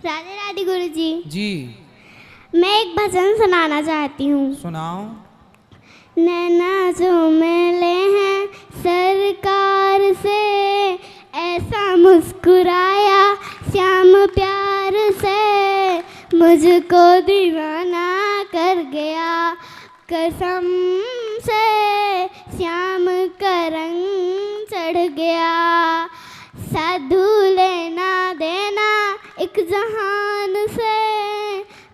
राधे राधे गुरुजी। जी मैं एक भजन सुनाना चाहती हूँ। सुनाओ। नैना जो मिले हैं सरकार से, ऐसा मुस्कुराया श्याम प्यार से, मुझको दीवाना कर गया कसम से, श्याम का रंग चढ़ गया। साधु लेना देना एक जहान से,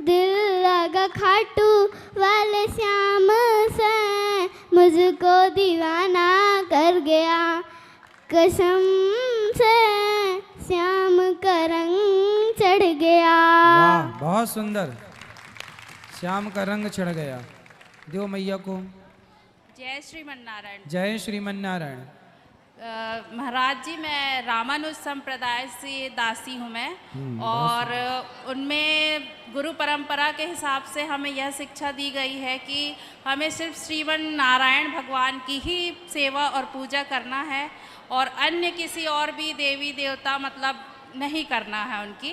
दिल लगा खाटू वाले श्याम से, मुझको दीवाना कर गया कसम से, श्याम का रंग चढ़ गया। वाह बहुत सुंदर। श्याम का रंग चढ़ गया। देव मैया को जय श्रीमन नारायण। जय श्रीमन नारायण। महाराज जी, मैं रामानुज संप्रदाय से दासी हूँ मैं, और उनमें गुरु परंपरा के हिसाब से हमें यह शिक्षा दी गई है कि हमें सिर्फ श्रीमन नारायण भगवान की ही सेवा और पूजा करना है, और अन्य किसी और भी देवी देवता मतलब नहीं करना है उनकी।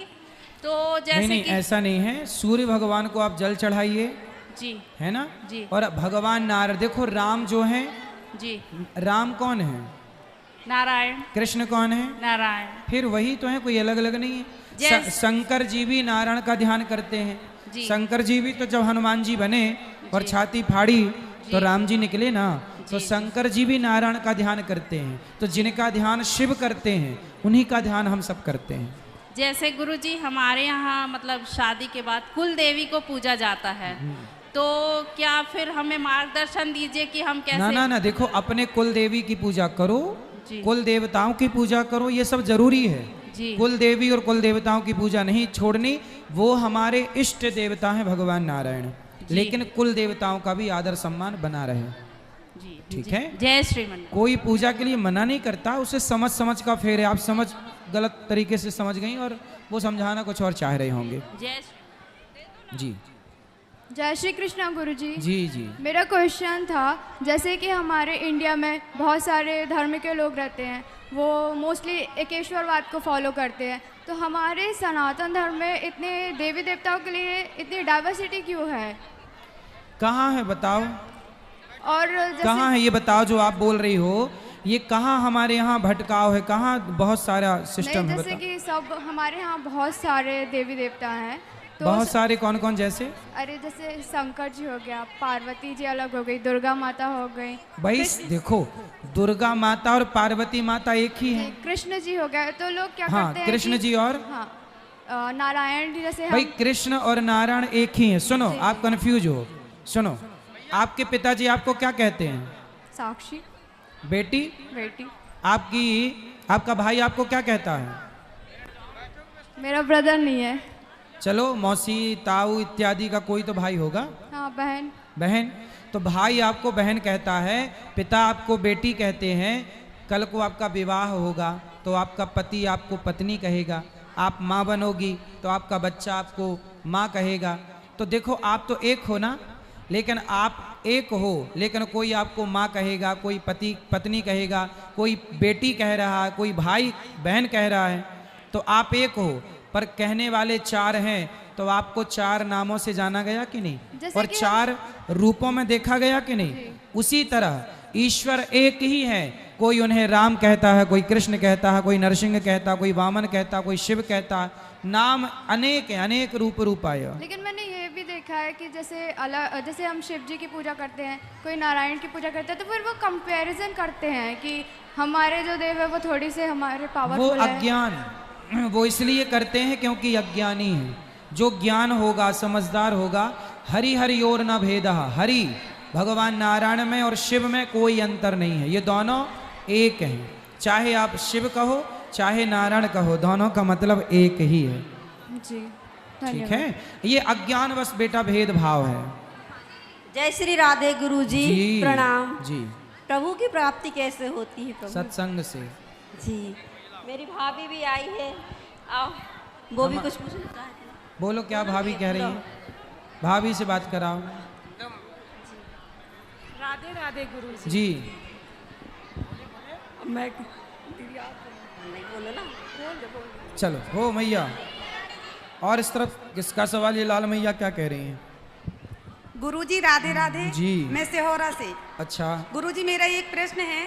तो जैसे नहीं, कि ऐसा नहीं है। सूर्य भगवान को आप जल चढ़ाइए, जी है ना जी। और भगवान नारायण, देखो राम जो है, जी राम कौन है? नारायण। कृष्ण कौन है? नारायण। फिर वही तो है, कोई अलग अलग नहीं है। शंकर जी भी नारायण का ध्यान करते हैं। जी। शंकर जी भी तो जब हनुमान जी बने और छाती फाड़ी तो राम जी निकले ना, तो शंकर जी भी नारायण का ध्यान करते हैं। तो जिनका ध्यान शिव करते हैं उन्हीं का ध्यान हम सब करते हैं। जैसे गुरुजी हमारे यहाँ मतलब शादी के बाद कुल देवी को पूजा जाता है, तो क्या फिर हमें मार्गदर्शन दीजिए कि हम कैसे? ना ना ना, देखो अपने कुल देवी की पूजा करो, कुल देवताओं की पूजा करो, ये सब जरूरी है। कुल देवी और कुल देवताओं की पूजा नहीं छोड़नी, वो हमारे इष्ट देवता हैं भगवान नारायण, लेकिन कुल देवताओं का भी आदर सम्मान बना रहे। ठीक है। जय श्रीमन। कोई पूजा के लिए मना नहीं करता, उसे समझ समझ का फेर है। आप समझ गलत तरीके से समझ गई और वो समझाना कुछ और चाह रहे होंगे। जी जय श्री कृष्णा गुरुजी। जी जी। मेरा क्वेश्चन था, जैसे कि हमारे इंडिया में बहुत सारे धर्म के लोग रहते हैं, वो मोस्टली एकेश्वरवाद को फॉलो करते हैं, तो हमारे सनातन धर्म में इतने देवी देवताओं के लिए इतनी डाइवर्सिटी क्यों है? कहाँ है बताओ? और कहाँ है ये बताओ जो आप बोल रही हो, ये कहाँ हमारे यहाँ भटकाव है? कहाँ बहुत सारा सिस्टम है? जैसे कि सब हमारे यहाँ बहुत सारे देवी देवता हैं, तो बहुत सारे कौन कौन? जैसे अरे जैसे शंकर जी हो गया, पार्वती जी अलग हो गई, दुर्गा माता हो गई। भाई देखो, दुर्गा माता और पार्वती माता एक ही है। कृष्ण जी हो गए, तो लोग क्या हाँ, करते हैं? कृष्ण जी और नारायण जी जैसे भाई कृष्ण और नारायण एक ही है। सुनो, आप कंफ्यूज हो। सुनो, आपके पिताजी आपको क्या कहते हैं? साक्षी। बेटी। बेटी। आपका भाई आपको क्या कहता है? मेरा ब्रदर नहीं है। चलो, मौसी ताऊ इत्यादि का कोई तो भाई होगा। हाँ, बहन। बहन। तो भाई आपको बहन कहता है, पिता आपको बेटी कहते हैं। कल को आपका विवाह होगा तो आपका पति आपको पत्नी कहेगा, आप माँ बनोगी तो आपका बच्चा आपको माँ कहेगा। तो देखो, आप तो एक हो ना, लेकिन आप एक हो, लेकिन कोई आपको माँ कहेगा, कोई पति पत्नी कहेगा, कोई बेटी कह रहा है, कोई भाई बहन कह रहा है। तो आप एक हो, पर कहने वाले चार हैं। तो आपको चार नामों से जाना गया कि नहीं? और चार रूपों में देखा गया कि नहीं? उसी तरह ईश्वर एक ही है। कोई उन्हें राम कहता है, कोई कृष्ण कहता है, कोई नरसिंह कहता, कोई वामन कहता, कोई शिव कहता। नाम अनेक है, अनेक रूप आय। लेकिन मैंने ये भी देखा है कि जैसे हम शिव जी की पूजा करते हैं, कोई नारायण की पूजा करते हैं, तो फिर वो कंपैरिजन करते हैं कि हमारे जो देव है वो थोड़ी से हमारे पावरफुल है। वो अज्ञान, वो इसलिए करते हैं क्योंकि अज्ञानी है। जो ज्ञान होगा, समझदार होगा, हरि हरि और न भेदा, हरि भगवान नारायण में और शिव में कोई अंतर नहीं है, ये दोनों एक हैं। चाहे आप शिव कहो चाहे नारायण कहो, दोनों का मतलब एक ही है। जी, ठीक है। ये अज्ञानवश बेटा भेदभाव है। जय श्री राधे गुरु जी, प्रणाम जी। प्रभु की प्राप्ति कैसे होती है प्रभु? सत्संग से। जी, मेरी भाभी भी आई है, आओ वो भी कुछ पूछना चाहती है। बोलो, क्या भाभी कह रही है? भाभी से बात कराओ। राधे राधे गुरु जी। मैं नहीं बोलो ना, चलो हो मैया। और इस तरफ किसका सवाल? ये लाल मैया क्या कह रही हैं? गुरुजी राधे राधे जी। मैं सिहोरा से। अच्छा, गुरुजी मेरा एक प्रश्न है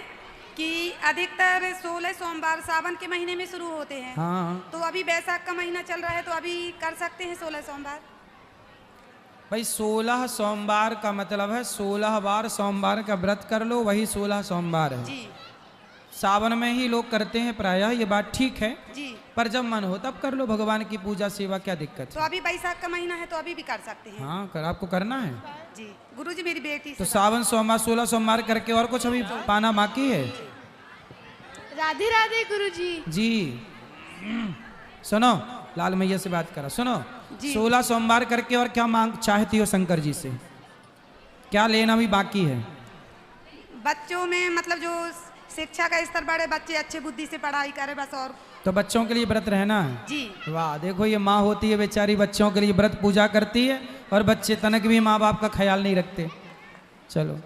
कि अधिकतर 16 सोमवार सावन के महीने में शुरू होते हैं। हाँ तो अभी बैसाख का महीना चल रहा है तो अभी कर सकते हैं 16 सोमवार? भाई 16 सोमवार का मतलब है 16 बार सोमवार का व्रत कर लो, वही 16 सोमवार है। जी सावन में ही लोग करते हैं प्रायः, ये बात ठीक है, जी। पर जब मन हो तब कर लो भगवान की पूजा सेवा, क्या दिक्कत तो है? अभी बैसाख का महीना है तो अभी भी कर सकते हैं। हाँ आपको करना है जी गुरुजी मेरी बेटी तो से सावन सोमवार 16 सोमवार करके और कुछ अभी पाना बाकी है। राधे राधे गुरुजी। जी सुनो, लाल मैया से बात करा, सुनो 16 सोमवार करके और क्या मांग चाहती हो शंकर जी से? क्या लेना भी बाकी है? बच्चों में मतलब जो शिक्षा का स्तर बढ़े, बच्चे अच्छे बुद्धि से पढ़ाई करे बस। और तो बच्चों के लिए व्रत रहना है। जी वाह, देखो ये माँ होती है बेचारी, बच्चों के लिए व्रत पूजा करती है और बच्चे तनक भी माँ बाप का ख्याल नहीं रखते। चलो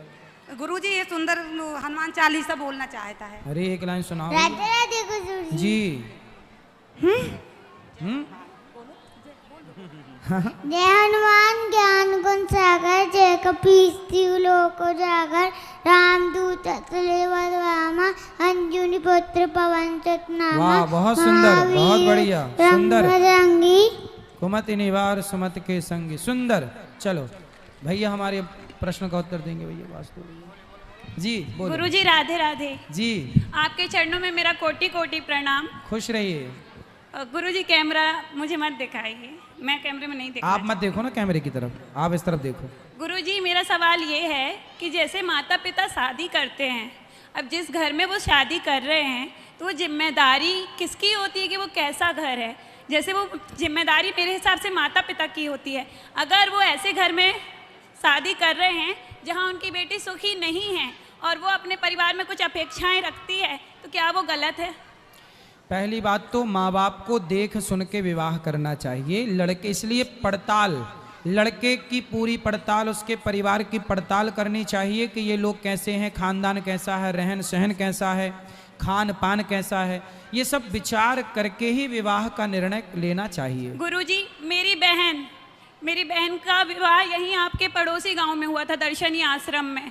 गुरुजी ये सुंदर हनुमान चालीसा बोलना चाहता है। अरे एक लाइन सुनाओ राधे राधे गुरुजी। जी। जय हनुमान ज्ञान गुण सागर, जय कपीस तिहु लोक उजागर, रामदूत अतुलित रामा, अंजनी पुत्र पवन सुत नामा। वाह, बहुत सुंदर, बहुत बढ़िया, सुंदर। रंगी कुमति निवार सुमति के संगी, सुंदर। चलो भैया हमारे प्रश्न का उत्तर देंगे भैया वास्तु भैया। जी बोलो। गुरुजी राधे राधे। जी आपके चरणों में मेरा कोटि कोटि प्रणाम। खुश रहिए। गुरुजी कैमरा मुझे मत दिखाइए, मैं कैमरे में नहीं देखना आप मत देखो ना कैमरे की तरफ, आप इस तरफ देखो। गुरुजी मेरा सवाल ये है कि जैसे माता पिता शादी करते हैं, अब जिस घर में वो शादी कर रहे हैं तो वो जिम्मेदारी किसकी होती है कि वो कैसा घर है? जैसे वो जिम्मेदारी मेरे हिसाब से माता पिता की होती है। अगर वो ऐसे घर में शादी कर रहे हैं जहाँ उनकी बेटी सुखी नहीं है और वो अपने परिवार में कुछ अपेक्षाएं रखती है, तो क्या वो गलत है? पहली बात तो माँ बाप को देख सुन के विवाह करना चाहिए लड़के, इसलिए पड़ताल, लड़के की पूरी पड़ताल, उसके परिवार की पड़ताल करनी चाहिए कि ये लोग कैसे हैं, खानदान कैसा है, रहन सहन कैसा है, खान पान कैसा है, ये सब विचार करके ही विवाह का निर्णय लेना चाहिए। गुरुजी मेरी बहन का विवाह यहीं आपके पड़ोसी गांव में हुआ था, दर्शनी आश्रम में।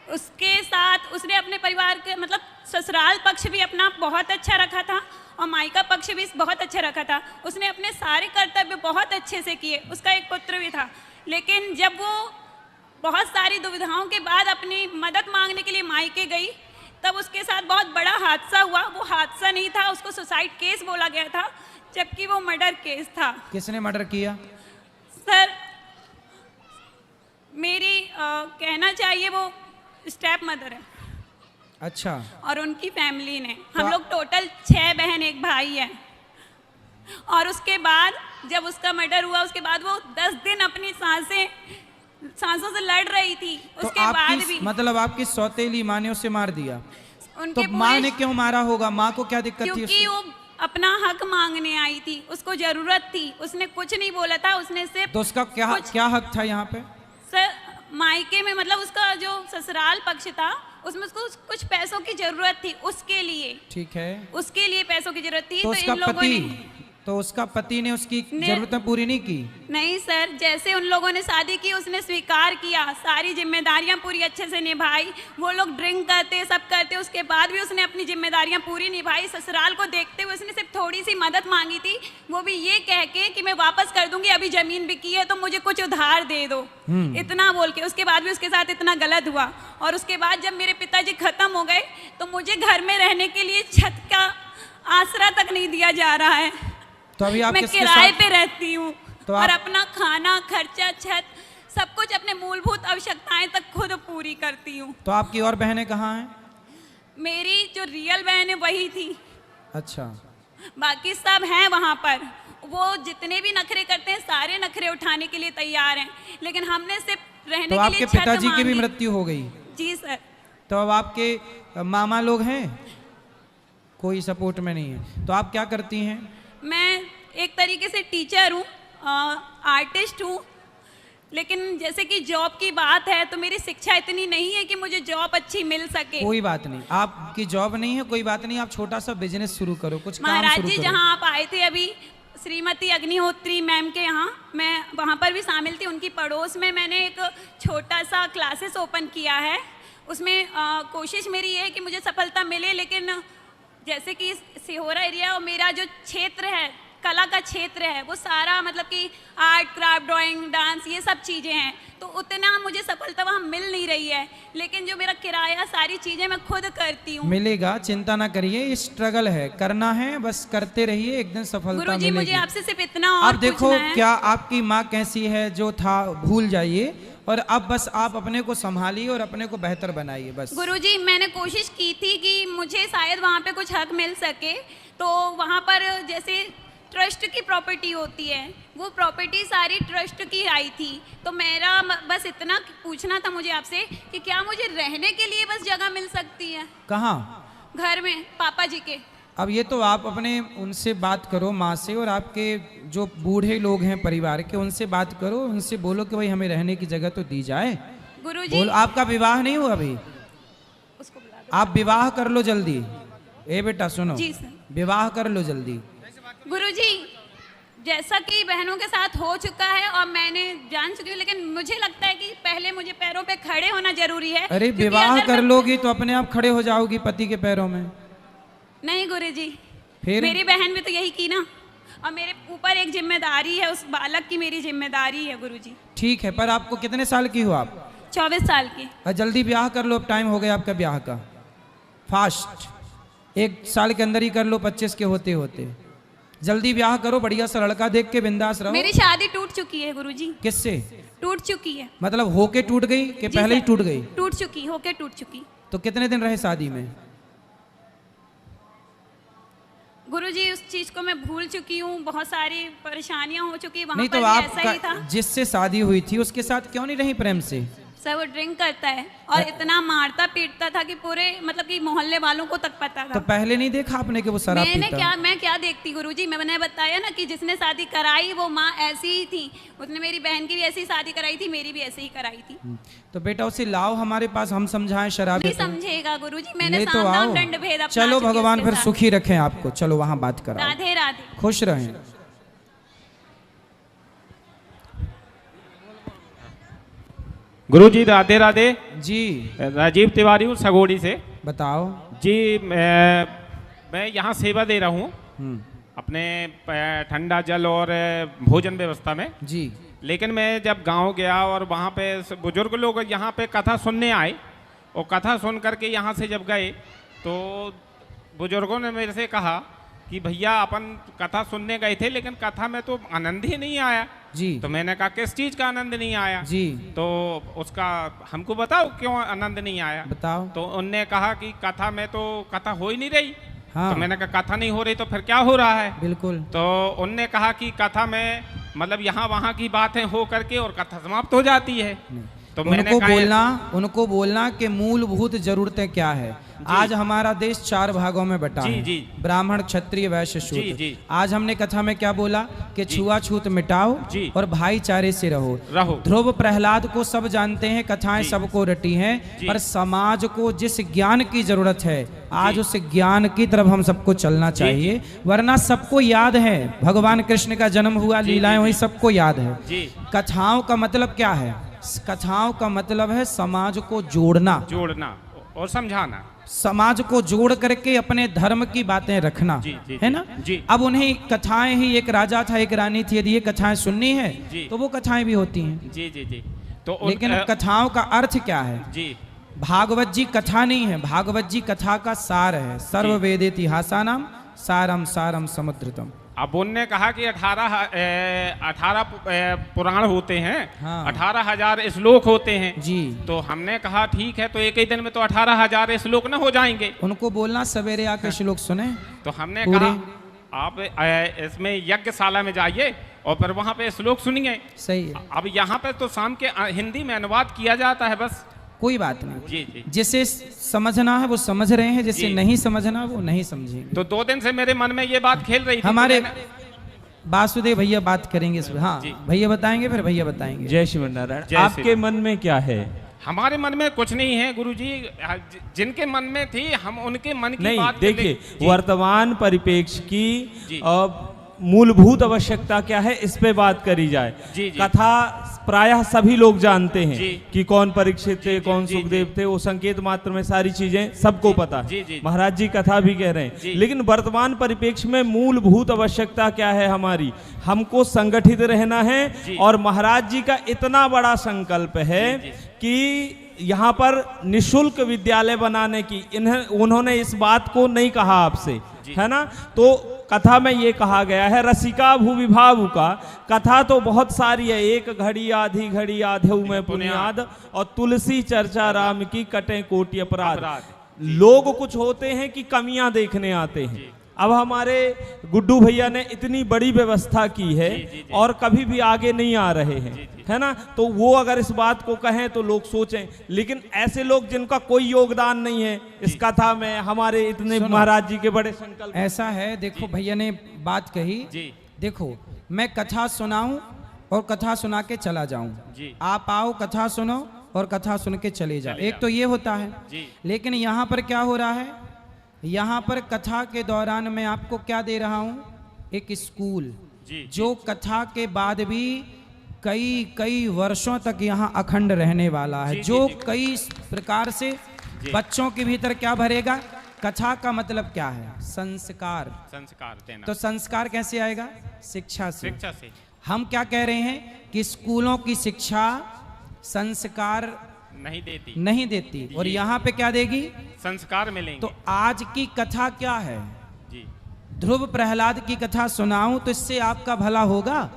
उसके साथ उसने अपने परिवार के मतलब ससुराल पक्ष भी अपना बहुत अच्छा रखा था और मायका पक्ष भी बहुत अच्छा रखा था। उसने अपने सारे कर्तव्य बहुत अच्छे से किए। उसका एक पुत्र भी था, लेकिन जब वो बहुत सारी दुविधाओं के बाद अपनी मदद मांगने के लिए मायके गई तब उसके साथ बहुत बड़ा हादसा हुआ। वो हादसा नहीं था, उसको सुसाइड केस बोला गया था, जबकि वो मर्डर केस था। किसने मर्डर किया? सर मेरी कहना चाहिए वो स्टेप मदर है। अच्छा। और उनकी फैमिली ने, हम लोग टोटल 6 बहन 1 भाई है। और उसके बाद जब उसका मर्डर हुआ उसके बाद वो 10 दिन अपनी सांसों से लड़ रही थी। उसके तो बाद भी मतलब आपकी सौतेली माँ ने उसे मार दिया? उनके तो माँ ने क्यों मारा होगा? माँ को क्या दिक्कत थी? क्योंकि वो अपना हक मांगने आई थी, उसको जरूरत थी। उसने कुछ नहीं बोला था, उसने सिर्फ तो उसका क्या हक था यहाँ पे? सर मायके में मतलब उसका जो ससुराल पक्ष था उसमें उसको कुछ पैसों की जरूरत थी, उसके लिए। ठीक है, उसके लिए पैसों की जरूरत थी। तो इन लोगों ने तो उसका पति ने उसकी जरूरतें पूरी नहीं की? नहीं सर, जैसे उन लोगों ने शादी की उसने स्वीकार किया, सारी जिम्मेदारियां पूरी अच्छे से निभाई। वो लोग ड्रिंक करते सब करते, उसके बाद भी उसने अपनी जिम्मेदारियां पूरी निभाई। ससुराल को देखते हुए उसने सिर्फ थोड़ी सी मदद मांगी थी, वो भी ये कह के कि मैं वापस कर दूंगी, अभी जमीन बिकी है तो मुझे कुछ उधार दे दो, इतना बोल के। उसके बाद भी उसके साथ इतना गलत हुआ। और उसके बाद जब मेरे पिताजी खत्म हो गए तो मुझे घर में रहने के लिए छत का आसरा तक नहीं दिया जा रहा है। तो अभी आप मैं किराए पे रहती हूँ तो और अपना खाना खर्चा छत सब कुछ अपने मूलभूत आवश्यकताएं तक खुद पूरी करती हूँ। तो आपकी और बहनें कहाँ हैं? मेरी जो रियल बहन है वही थी। अच्छा। बाकी सब हैं वहाँ पर। वो जितने भी नखरे करते हैं सारे नखरे उठाने के लिए तैयार हैं, लेकिन हमने सिर्फ रहने तो के आपके लिए छत पिताजी की भी मांगी। मृत्यु हो गई? जी सर। तो अब आपके मामा लोग हैं? कोई सपोर्ट में नहीं है। तो आप क्या करती हैं? मैं एक तरीके से टीचर हूँ, आर्टिस्ट हूँ, लेकिन जैसे कि जॉब की बात है तो मेरी शिक्षा इतनी नहीं है कि मुझे जॉब अच्छी मिल सके। कोई बात नहीं, आपकी जॉब नहीं है, कोई बात नहीं, आप छोटा सा बिजनेस शुरू करो, कुछ काम महाराज शुरू जी करो। जहाँ आप आए थे अभी श्रीमती अग्निहोत्री मैम के यहाँ, मैं वहाँ पर भी शामिल थी। उनकी पड़ोस में मैंने एक छोटा सा क्लासेस ओपन किया है। उसमें कोशिश मेरी ये है कि मुझे सफलता मिले, लेकिन जैसे कि सिहोरा एरिया और मेरा जो क्षेत्र है, कला का क्षेत्र है, वो सारा मतलब कि आर्ट क्राफ्ट ड्राइंग डांस ये सब चीज़ें हैं, तो उतना मुझे सफलता वहाँ मिल नहीं रही है। लेकिन जो मेरा किराया सारी चीज़ें मैं खुद करती हूँ। मिलेगा, चिंता ना करिए, ये स्ट्रगल है, करना है, बस करते रहिए, एक दिन सफलता गुरुजी मिलेगी। मुझे आपसे सिर्फ इतना और अब देखो पूछना है। क्या आपकी माँ कैसी है, जो था भूल जाइए, और अब बस आप अपने को संभालिए और अपने को बेहतर बनाइए बस। गुरुजी मैंने कोशिश की थी कि मुझे शायद वहाँ पे कुछ हक मिल सके, तो वहाँ पर जैसे ट्रस्ट की प्रॉपर्टी होती है, वो प्रॉपर्टी सारी ट्रस्ट की आई थी। तो मेरा बस इतना पूछना था मुझे आपसे कि क्या मुझे रहने के लिए बस जगह मिल सकती है? कहाँ? घर में, पापा जी के। अब ये तो आप अपने उनसे बात करो, माँ से, और आपके जो बूढ़े लोग हैं परिवार के, उनसे बात करो, उनसे बोलो कि भाई हमें रहने की जगह तो दी जाए। गुरुजी बोलो, आपका विवाह नहीं हुआ अभी? उसको बुला दो। आप विवाह कर लो जल्दी। ए बेटा सुनो, जी सर। विवाह कर लो जल्दी। गुरुजी जैसा कि बहनों के साथ हो चुका है और मैंने जान चुकी हूँ, लेकिन मुझे लगता है कि पहले मुझे पैरों पे खड़े होना जरूरी है। अरे क्योंकि विवाह अगर कर मैं- लोगी तो अपने आप खड़े हो जाओगी पति के पैरों में। नहीं गुरुजी, फिर मेरी बहन भी तो यही की ना, और मेरे ऊपर एक जिम्मेदारी है, उस बालक की मेरी जिम्मेदारी है गुरुजी। ठीक है, पर आपको कितने साल की हो आप? 24 साल की। जल्दी ब्याह कर लो, अब टाइम हो गया आपका ब्याह का। फास्ट, 1 साल के अंदर ही कर लो, 25 के होते होते। जल्दी ब्याह करो, बढ़िया सा लड़का देख के बिंदास रहो। मेरी शादी टूट चुकी है गुरुजी। किससे? टूट चुकी है। मतलब होके टूट गई कि जी पहले ही सर, टूट गई? टूट चुकी, होके टूट चुकी। तो कितने दिन रहे शादी में? गुरुजी उस चीज को मैं भूल चुकी हूँ, बहुत सारी परेशानियां हो चुकी, वहाँ नहीं पर तो भी ऐसा ही था। आपका जिससे शादी हुई थी उसके साथ क्यों नहीं रही प्रेम से? सर वो ड्रिंक करता है और इतना मारता पीटता था कि पूरे मतलब कि मोहल्ले वालों को तक पता तो था। पहले नहीं देखा आपने कि वो शराब पीता? मैं क्या देखती गुरुजी, मैंने बताया ना कि जिसने शादी कराई वो माँ ऐसी ही थी, उसने मेरी बहन की भी ऐसी शादी कराई थी, मेरी भी ऐसे ही कराई थी। तो बेटा उसे लाओ हमारे पास, हम समझाएं शराब। नहीं समझेगा गुरुजी, मैंने ले तो साम आओ। दाम दंड भेद अपना चलो चुकी भगवान उसके फिर साथ। सुखी रखें आपको। चलो वहां बात कराओ। राधे राधे। खुश रहें। गुरुजी राधे राधे जी राजीव तिवारी हूँ सगोड़ी से। बताओ। जी मैं यहाँ सेवा दे रहा हूँ अपने ठंडा जल और भोजन व्यवस्था में। जी लेकिन मैं जब गांव गया और वहाँ पे बुजुर्ग लोग यहाँ पे कथा सुनने आए और कथा सुन करके यहाँ से जब गए तो बुजुर्गों ने मेरे से कहा कि भैया अपन कथा सुनने गए थे लेकिन कथा में तो आनंद ही नहीं आया। जी तो मैंने कहा किस चीज़ का आनंद नहीं आया? जी तो उसका हमको बताओ क्यों आनंद नहीं आया? बताओ। तो उनने कहा कि कथा में तो कथा हो ही नहीं रही। हाँ। तो मैंने कहा कथा नहीं हो रही तो फिर क्या हो रहा है? बिल्कुल। तो उनने कहा कि कथा में मतलब यहाँ वहाँ की बातें हो करके और कथा समाप्त हो जाती है। तो मैंने उनको बोलना कि मूलभूत जरूरतें क्या है। आज हमारा देश 4 भागों में बटा जी, है, जी। ब्राह्मण क्षत्रिय वैश्य जी, शूद्र। जी। आज हमने कथा में क्या बोला कि छुआछूत मिटाओ जी। और भाईचारे से रहो। रहो। ध्रुव प्रहलाद को सब जानते हैं, कथाएं जी। सबको रटी हैं, जी। पर समाज को जिस ज्ञान की जरूरत है आज उस ज्ञान की तरफ हम सबको चलना चाहिए। वरना सबको याद है भगवान कृष्ण का जन्म हुआ, लीलाएं हुई, सबको याद है। जी। कथाओं का मतलब क्या है? कथाओं का मतलब है समाज को जोड़ना और समझाना, समाज को जोड़ करके अपने धर्म की बातें रखना। जी, जी, है ना? जी। अब उन्हें कथाएं ही, एक राजा था एक रानी थी, यदि ये कथाएं सुननी है जी। तो वो कथाएं भी होती हैं। जी जी जी। तो लेकिन कथाओं का अर्थ क्या है? जी भागवत जी कथा नहीं है, भागवत जी कथा का सार है। सर्व वेद इतिहासानाम सारम सारम समुद्रतम। अब उनने कहा कि 18 पुराण होते हैं। हाँ। 18,000 श्लोक होते हैं। जी। तो हमने कहा ठीक है, तो एक ही दिन में तो 18,000 श्लोक न हो जाएंगे। उनको बोलना सवेरे आके श्लोक सुने। तो हमने पूरे। कहा आप इसमें यज्ञशाला में जाइए और फिर वहाँ पे श्लोक सुनिए। सही है, अब यहाँ पे तो शाम के हिंदी में अनुवाद किया जाता है बस। कोई बात नहीं। जी जी। जिसे समझना है वो समझ रहे हैं, जिसे जी। नहीं समझना वो नहीं समझेंगे। तो 2 दिन से मेरे मन में ये बात खेल रही थी। हमारे तो मैंने- वासुदेव भैया बात करेंगे इस पर। हाँ जी। भैया बताएंगे, फिर भैया बताएंगे। जय श्री नारायण। जय आपके श्री मन में क्या है? हमारे मन में कुछ नहीं है गुरुजी, जिनके मन में थी हम उनके मन की नहीं बात देखिए, वर्तमान परिप्रेक्ष्य जी। की अब मूलभूत आवश्यकता क्या है इस पे बात करी जाए। जी, जी। कथा प्रायः सभी लोग जानते हैं जी। कि कौन परीक्षित थे, कौन जी, सुखदेव जी। थे, वो संकेत मात्र में सारी चीजें सबको पता जी, है। जी। महाराज जी कथा भी कह रहे हैं, जी। लेकिन वर्तमान परिप्रेक्ष्य में मूलभूत आवश्यकता क्या है हमारी, हमको संगठित रहना है। जी। और महाराज जी का इतना बड़ा संकल्प है जी, जी। कि यहाँ पर निशुल्क विद्यालय बनाने की उन्होंने इस बात को नहीं कहा आपसे, है ना। तो कथा में ये कहा गया है, रसिका भूविभाव का कथा तो बहुत सारी है, एक घड़ी आधी घड़ी आधेऊ में पुनियाद, और तुलसी चर्चा राम की कटे कोटि अपराध। लोग कुछ होते हैं कि कमियां देखने आते हैं। अब हमारे गुड्डू भैया ने इतनी बड़ी व्यवस्था की है और कभी भी आगे नहीं आ रहे हैं, है ना। तो वो अगर इस बात को कहें तो लोग सोचें, लेकिन ऐसे लोग जिनका कोई योगदान नहीं है इस कथा में, हमारे इतने महाराज जी के बड़े संकल्प। ऐसा है, देखो भैया ने बात कही, जी। देखो मैं कथा सुनाऊं और कथा सुना के चला जाऊं, जी। आप आओ कथा सुनो और कथा सुन के चले जाओ, एक तो ये होता है। जी। लेकिन यहाँ पर क्या हो रहा है, यहाँ पर कथा के दौरान मैं आपको क्या दे रहा हूँ, एक स्कूल, जी। जो कथा के बाद भी कई कई वर्षों तक यहाँ अखंड रहने वाला है, जी, जो जी, जी। कई प्रकार से बच्चों के भीतर क्या भरेगा। कथा का मतलब क्या है, संस्कार। संस्कार देना। तो संस्कार कैसे आएगा, शिक्षा से। शिक्षा से। हम क्या कह रहे हैं कि स्कूलों की शिक्षा संस्कार नहीं देती और यहाँ पे क्या देगी, संस्कार मिलेंगे। तो आज की कथा क्या है, जी। ध्रुव प्रहलाद की कथा सुनाऊं तो इससे आपका भला होगा,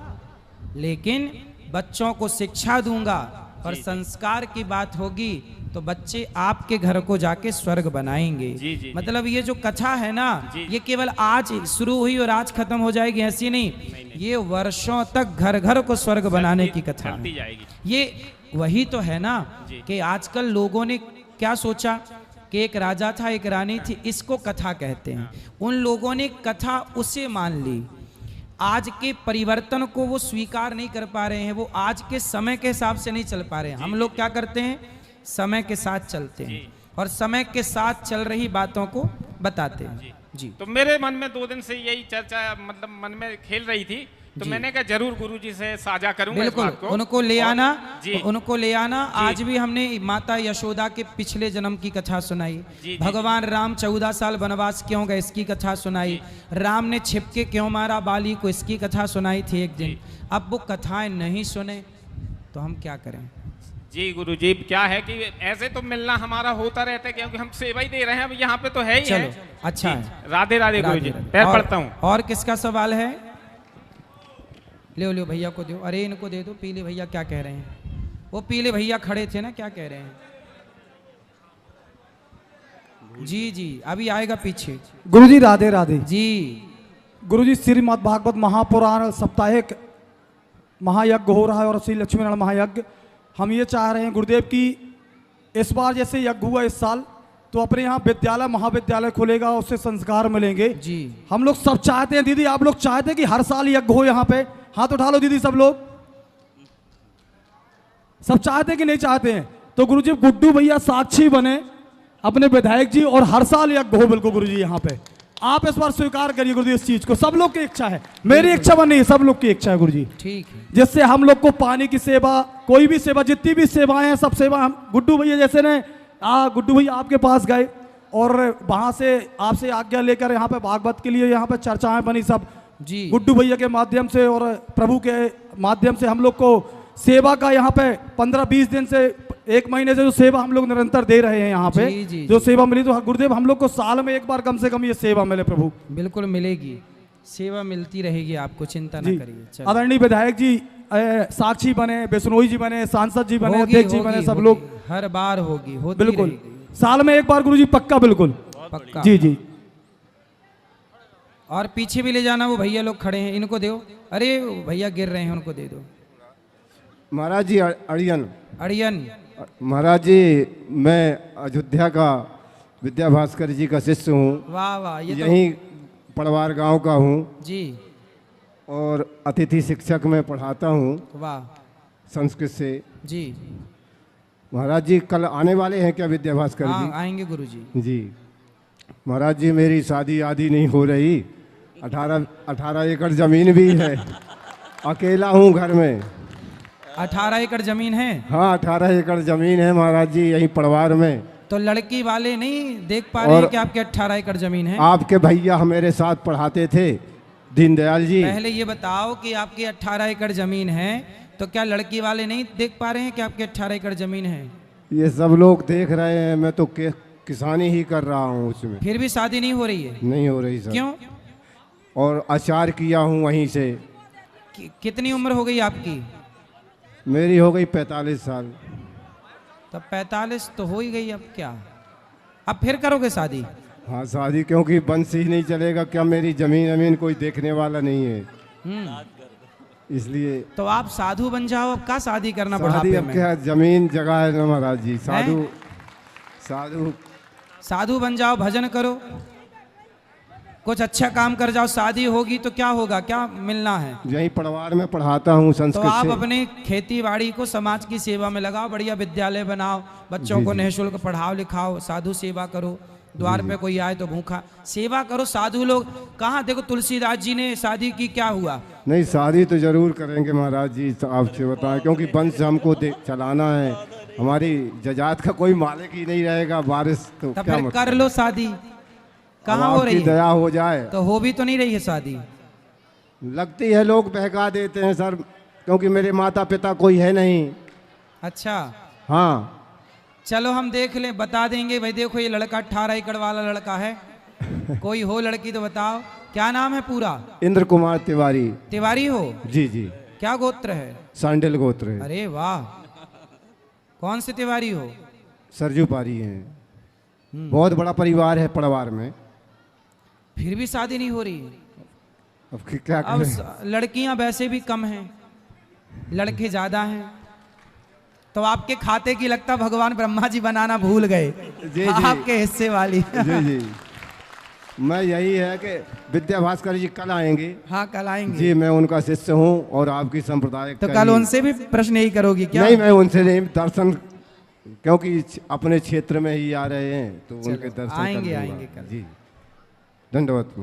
लेकिन बच्चों को शिक्षा दूंगा और संस्कार की बात होगी तो बच्चे आपके घर को जाके स्वर्ग बनाएंगे। जी, जी, मतलब ये जो कथा है ना, ये केवल आज शुरू हुई और आज खत्म हो जाएगी ऐसी नहीं, ये वर्षों तक घर घर को स्वर्ग बनाने की कथा है। ये वही तो है ना कि आजकल लोगों ने क्या सोचा कि एक राजा था, एक रानी थी, इसको कथा कहते हैं। उन लोगों ने कथा उसे मान ली, आज के परिवर्तन को वो स्वीकार नहीं कर पा रहे हैं, वो आज के समय के हिसाब से नहीं चल पा रहे हैं। हम लोग क्या करते हैं, समय के साथ चलते हैं और समय के साथ चल रही बातों को बताते हैं। जी। तो मेरे मन में 2 दिन से यही चर्चा मतलब मन में खेल रही थी, तो मैंने कहा जरूर गुरुजी से साझा करूंगा। बिल्कुल, इस बात को। उनको ले आना, उनको ले आना। जी। आज भी हमने माता यशोदा के पिछले जन्म की कथा सुनाई, जी, भगवान राम 14 साल वनवास क्यों गए इसकी कथा सुनाई, राम ने छिपके क्यों मारा बाली को इसकी कथा सुनाई थी एक दिन। अब वो कथाएं नहीं सुने तो हम क्या करें। जी गुरुजी, क्या है कि ऐसे तो मिलना हमारा होता रहता है, क्योंकि हम सेवा ही दे रहे हैं, अब यहाँ पे तो है ही है। अच्छा है। राधे राधे गुरुजी, पैर पड़ता हूँ। और किसका सवाल है, ले भैया को दो, अरे इनको दे दो। पीले भैया क्या कह रहे हैं, वो पीले भैया खड़े थे ना, क्या कह रहे हैं। जी जी, अभी आएगा पीछे। गुरुजी राधे राधे जी। गुरुजी श्रीमद् भागवत महापुराण साप्ताहिक महायज्ञ हो रहा है और श्री लक्ष्मी नारायण महायज्ञ। हम ये चाह रहे हैं गुरुदेव की इस बार जैसे यज्ञ हुआ इस साल, तो अपने यहाँ विद्यालय महाविद्यालय खुलेगा, उससे संस्कार मिलेंगे। जी। हम लोग सब चाहते हैं, दीदी आप लोग चाहते हैं कि हर साल यज्ञ हो यहाँ पे, हाथ उठा लो दीदी, सब लोग सब चाहते हैं कि नहीं चाहते हैं। तो गुरुजी गुड्डू भैया साक्षी बने अपने विधायक जी, और हर साल यज्ञ हो बिल्कुल गुरुजी यहाँ पे। आप इस बार स्वीकार करिए गुरुजी इस चीज को, सब लोग की इच्छा है, मेरी इच्छा बनी है, सब लोग की इच्छा है गुरुजी। ठीक है। जिससे हम लोग को पानी की सेवा, कोई भी सेवा, जितनी भी सेवाएं हैं सब सेवा हम गुड्डू भैया जैसे ने गुड्डू भैया आपके पास गए और वहां से आपसे आज्ञा लेकर यहाँ पे भागवत के लिए यहाँ पे चर्चाएं बनी सब जी गुड्डू भैया के माध्यम से और प्रभु के माध्यम से। हम लोग को सेवा का यहाँ पे 15-20 दिन से 1 महीने से जो सेवा हम लोग निरंतर दे रहे हैं यहाँ पे, जो सेवा मिली, तो गुरुदेव हम लोग को साल में एक बार कम से कम ये सेवा मिले प्रभु। बिल्कुल मिलेगी, सेवा मिलती रहेगी, आपको चिंता न करिए। आदरणीय विधायक जी साक्षी बने, बिश्नोई जी बने, सांसद जी बने, अध्यक्ष जी बने, सब लोग हर बार होगी, बिल्कुल साल में एक बार गुरुजी, पक्का बिल्कुल पक्का। जी जी। और पीछे भी ले जाना, वो भैया लोग खड़े हैं, इनको दो। अरे भैया गिर रहे हैं, उनको दे दो। महाराज जी अड़ियन महाराज जी, मैं अयोध्या का विद्या भास्कर जी का शिष्य हूँ। वाह वाह, ये यहीं पड़वार गांव का हूँ जी, और अतिथि शिक्षक में पढ़ाता हूँ। वाह, संस्कृत से जी। महाराज जी कल आने वाले हैं क्या विद्या भास्कर जी? आएंगे गुरुजी। जी महाराज जी, मेरी शादी आदि नहीं हो रही 18 एकड़ जमीन भी है। अकेला हूँ घर में। 18 एकड़ जमीन है? हाँ 18 एकड़ जमीन है महाराज जी, यही परिवार में। तो लड़की वाले नहीं देख पा रहे हैं कि आपके 18 एकड़ जमीन है? आपके भैया मेरे साथ पढ़ाते थे, दीनदयाल जी। पहले ये बताओ कि आपकी 18 एकड़ जमीन है, तो क्या लड़की वाले नहीं देख पा रहे हैं कि आपके 18 एकड़ जमीन है? ये सब लोग देख रहे हैं, मैं तो किसानी ही कर रहा हूँ उसमें। फिर भी शादी नहीं हो रही है? नहीं हो रही सर। क्यों? और अचार किया हूँ वहीं से। कितनी उम्र हो गई आपकी? मेरी हो गई 45 साल। तब 45 तो हो ही गई, अब क्या, अब फिर करोगे शादी? हाँ शादी, क्योंकि वंश ही नहीं चलेगा। क्या मेरी जमीन कोई देखने वाला नहीं है, इसलिए। तो आप साधु बन जाओ, अब क्या शादी करना? शादी अब क्या, जमीन जगह है ना महाराज जी। साधु बन जाओ, भजन करो, कुछ अच्छा काम कर जाओ, शादी होगी तो क्या होगा, क्या मिलना है? यही परिवार में पढ़ाता हूँ संस्कृत तो आप से। अपने खेती बाड़ी को समाज की सेवा में लगाओ, बढ़िया विद्यालय बनाओ, बच्चों को निःशुल्क पढ़ाओ लिखाओ, साधु सेवा करो, द्वार पे कोई आए तो भूखा सेवा करो। साधु लोग कहाँ, देखो तुलसीदास जी ने शादी की, क्या हुआ? नहीं शादी तो जरूर करेंगे महाराज जी, आपसे बताएं, क्योंकि वंश हमको चलाना है। हमारी जजात का कोई मालिक ही नहीं रहेगा, बारिश तो क्या फिर कर लो शादी। कहाँ हो रही है? दया हो जाए तो हो भी तो नहीं रही है शादी। लगती है, लोग बहका देते हैं सर, क्योंकि मेरे माता पिता कोई है नहीं। अच्छा हाँ चलो हम देख लें, बता देंगे भाई। देखो ये लड़का 18 एकड़ वाला लड़का है, कोई हो लड़की तो बताओ। क्या नाम है पूरा? इंद्र कुमार तिवारी। तिवारी हो? जी जी। क्या गोत्र है? सांडिल गोत्र है। अरे वाह, कौन से तिवारी हो? सरजू पारी हैं। बहुत बड़ा परिवार है परिवार में। फिर भी शादी नहीं हो रही? अब क्या करें? लड़कियां वैसे भी कम हैं, लड़के ज्यादा हैं। तो आपके खाते की लगता भगवान ब्रह्मा जी बनाना भूल गए। जी, आपके हिस्से वाली। जी जी। मैं यही है कि विद्या भास्कर जी कल आएंगे। हाँ कल आएंगे जी, मैं उनका शिष्य हूँ और आपकी संप्रदाय। तो कल उनसे भी प्रश्न यही करोगी क्या? नहीं, मैं उनसे नहीं, दर्शन, क्योंकि अपने क्षेत्र में ही आ रहे हैं तो उनके दर्शन आएंगे कल। जी, धन्यवाद।